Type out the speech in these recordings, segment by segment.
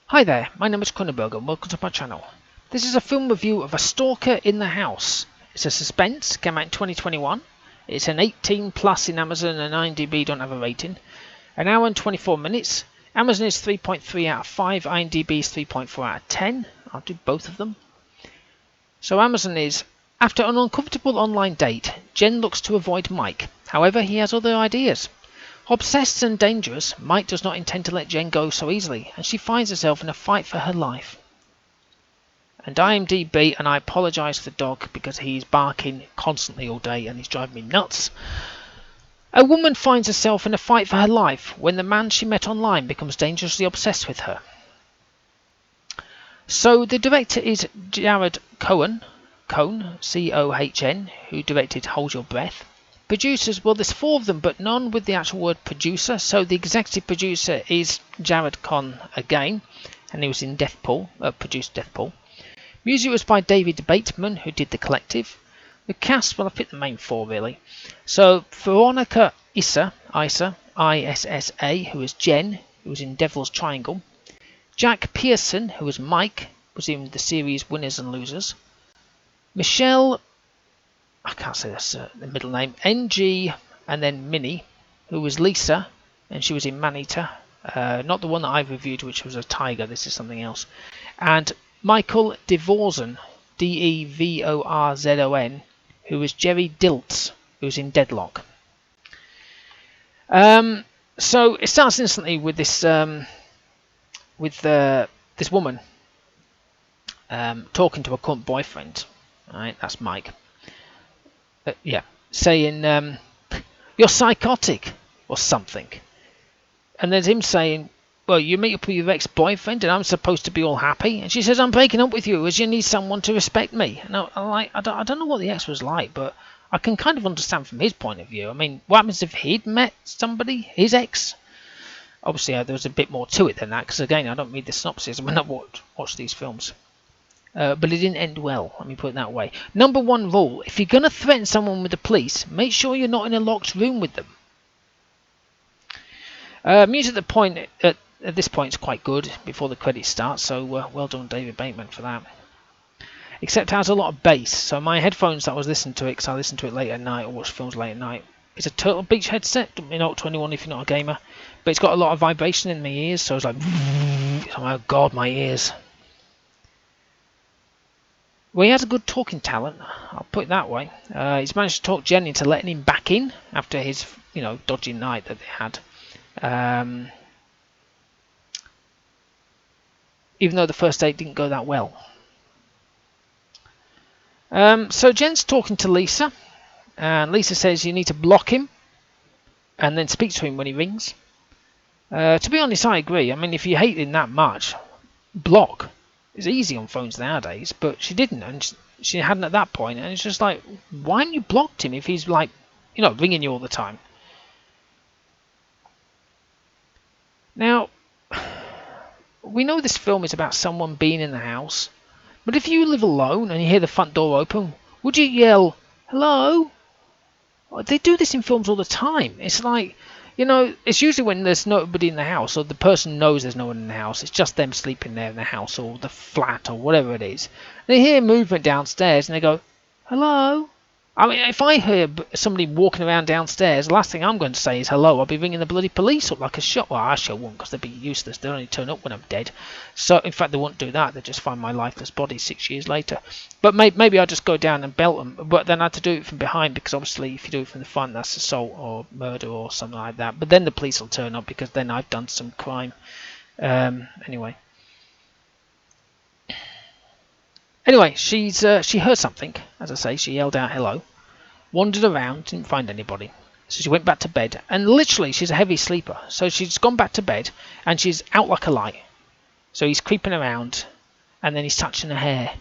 Hi there, my name is Kronenberg and welcome to my channel. This is a film review of A Stalker in the House. It's a suspense, came out in 2021. It's an 18 plus in Amazon and IMDb don't have a rating. An hour and 24 minutes. Amazon is 3.3 out of 5, IMDb is 3.4 out of 10. I'll do both of them. So Amazon is, after an uncomfortable online date, Jen looks to avoid Mike. However, he has other ideas. Obsessed and dangerous, Mike does not intend to let Jen go so easily, and she finds herself in a fight for her life. And IMDb, and I apologise to the dog because he's barking constantly all day and he's driving me nuts. A woman finds herself in a fight for her life when the man she met online becomes dangerously obsessed with her. So the director is Jared Cohen, C-O-H-N, who directed Hold Your Breath. Producers, well, there's 4 of them, but none with the actual word producer. So the executive producer is Jared Cohen again, and he was in produced Deathpool. Music was by David Bateman, who did The Collective. The cast, well, I picked the main 4 really. So Veronica Issa, I-S-S-A, who was Jen, who was in Devil's Triangle. Jack Pearson, who was Mike, was in the series Winners and Losers. Michelle, I can't say this, the middle name, NG, and then Minnie, who was Lisa, and she was in Maneater. Not the one that I've reviewed, which was a tiger. This is something else. And Michael Devorzon, D-E-V-O-R-Z-O-N, who was Jerry Diltz, who was in Deadlock. So it starts instantly with this, this woman talking to her current boyfriend. Right, that's Mike. Saying you're psychotic or something, and there's him saying, well, you meet up with your ex-boyfriend and I'm supposed to be all happy, and she says, I'm breaking up with you as you need someone to respect me. And I don't know what the ex was like, but I can kind of understand from his point of view. I mean, what happens if he'd met somebody, his ex? Obviously there was a bit more to it than that, because again, I don't read the synopsis when I watch these films. But it didn't end well, let me put it that way. Number 1 rule, if you're going to threaten someone with the police, make sure you're not in a locked room with them. Music at this point is quite good before the credits start, so well done David Bateman for that. Except it has a lot of bass, so my headphones that I was listening to it, because I listen to it late at night or watch films late at night, it's a Turtle Beach headset, you're not 21 if you're not a gamer, but it's got a lot of vibration in my ears, so it's like, oh my god, my ears. Well, he has a good talking talent, I'll put it that way. He's managed to talk Jen into letting him back in after his, dodgy night that they had. Even though the first date didn't go that well. So Jen's talking to Lisa, and Lisa says you need to block him and then speak to him when he rings. To be honest, I agree. I mean, if you hate him that much, block. It's easy on phones nowadays, but she didn't, and she hadn't at that point, and it's just like, why haven't you blocked him if he's like, ringing you all the time? Now, we know this film is about someone being in the house, but if you live alone and you hear the front door open, would you yell, hello? They do this in films all the time. It's like, it's usually when there's nobody in the house, or the person knows there's no one in the house. It's just them sleeping there in the house or the flat or whatever it is. They hear movement downstairs and they go, hello? I mean, if I hear somebody walking around downstairs, the last thing I'm going to say is hello. I'll be ringing the bloody police up like a shot. Well, I sure won't, because they'd be useless. They'll only turn up when I'm dead. So, in fact, they won't do that. They'll just find my lifeless body 6 years later. But maybe I'll just go down and belt them. But then I have to do it from behind, because obviously if you do it from the front, that's assault or murder or something like that. But then the police will turn up, because then I've done some crime. Anyway, she heard something. As I say, she yelled out hello. Wandered around, didn't find anybody. So she went back to bed. And literally, she's a heavy sleeper. So she's gone back to bed, and she's out like a light. So he's creeping around, and then he's touching her hair.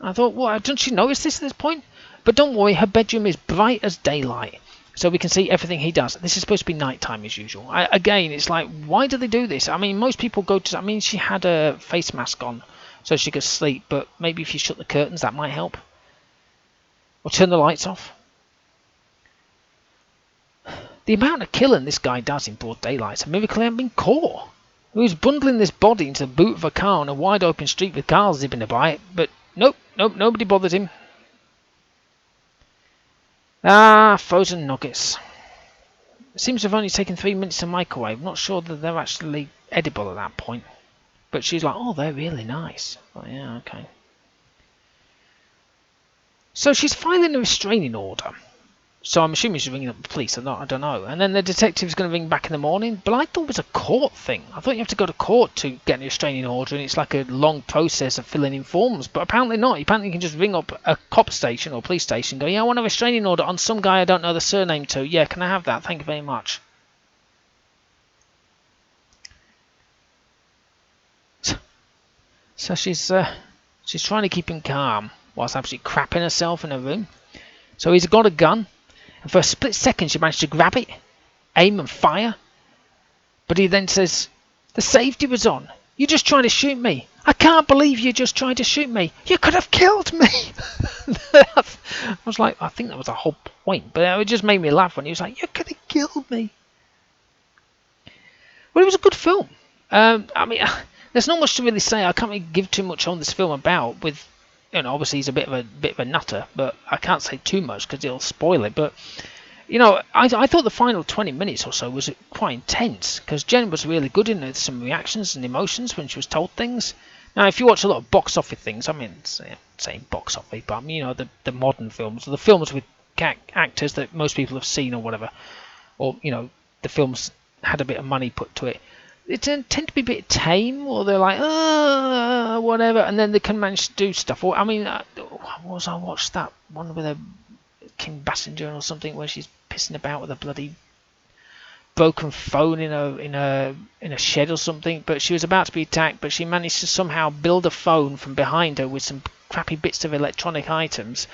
I thought, well, don't she notice this at this point? But don't worry, her bedroom is bright as daylight. So we can see everything he does. This is supposed to be nighttime as usual. Again, it's like, why do they do this? I mean, most people go to... I mean, she had a face mask on so she could sleep, but maybe if you shut the curtains, that might help. Or turn the lights off. The amount of killing this guy does in broad daylight is a miracle he hasn't been caught. He was bundling this body into the boot of a car on a wide open street with cars zipping by it, but nope, nobody bothered him. Ah, frozen nuggets. It seems to have only taken 3 minutes to microwave. Not sure that they're actually edible at that point. But she's like, oh, they're really nice. Oh, yeah, okay. So she's filing a restraining order. So I'm assuming she's ringing up the police. I don't know. And then the detective's going to ring back in the morning. But I thought it was a court thing. I thought you have to go to court to get a restraining order, and it's like a long process of filling in forms. But apparently not. Apparently you can just ring up a cop station or police station and go, yeah, I want a restraining order on some guy I don't know the surname to. Yeah, can I have that? Thank you very much. So she's trying to keep him calm whilst absolutely crapping herself in her room. So he's got a gun. And for a split second, she managed to grab it, aim and fire. But he then says, the safety was on. You're just trying to shoot me. I can't believe you just tried to shoot me. You could have killed me. I was like, I think that was the whole point. But it just made me laugh when he was like, you could have killed me. Well, it was a good film. I mean, there's not much to really say. I can't really give too much on this film about. With, you know, obviously he's a bit of a nutter, but I can't say too much because it'll spoil it. But you know, I thought the final 20 minutes or so was quite intense because Jen was really good in some reactions and emotions when she was told things. Now, if you watch a lot of box office things, I mean, saying box office, but you know, the modern films, the films with actors that most people have seen or whatever, or you know, the films had a bit of money put to it. They tend to be a bit tame, or they're like, whatever, and then they can manage to do stuff. Or I mean, I watched that one with a Kim Basinger or something where she's pissing about with a bloody broken phone in a shed or something, but she was about to be attacked, but she managed to somehow build a phone from behind her with some crappy bits of electronic items.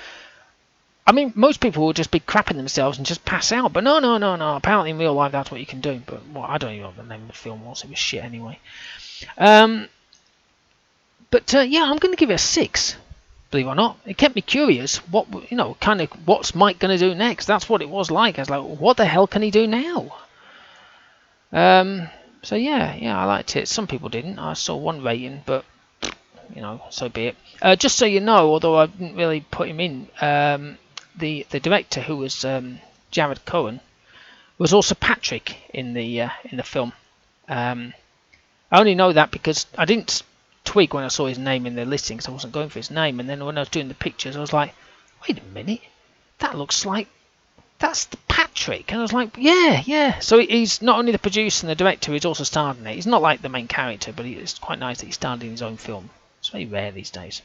I mean, most people would just be crapping themselves and just pass out, but no. Apparently in real life that's what you can do. But well, I don't even know what the name of the film was. It was shit anyway. Yeah, I'm going to give it a 6. Believe it or not, it kept me curious. What, you know, kind of what's Mike going to do next? That's what it was like. I was like, what the hell can he do now? So yeah, I liked it. Some people didn't. I saw one rating, but you know, so be it. Just so you know, although I didn't really put him in, the director, who was Jared Cohen, was also Patrick in the film. I only know that because I didn't twig when I saw his name in the listing, because I wasn't going for his name, and then when I was doing the pictures I was like, wait a minute, that looks like that's the Patrick, and I was like, yeah. So he's not only the producer and the director, he's also starred in it. He's not like the main character, but it's quite nice that he starred in his own film. It's very rare these days.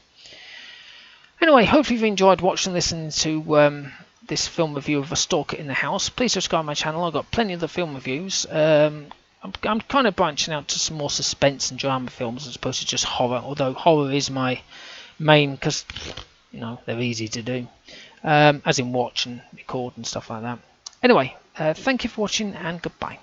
Anyway, hopefully you've enjoyed watching and listening to this film review of A Stalker in the House. Please subscribe to my channel. I've got plenty of the film reviews. I'm kind of branching out to some more suspense and drama films as opposed to just horror, although horror is my main, because you know, they're easy to do, as in watch and record and stuff like that. Anyway, thank you for watching and goodbye.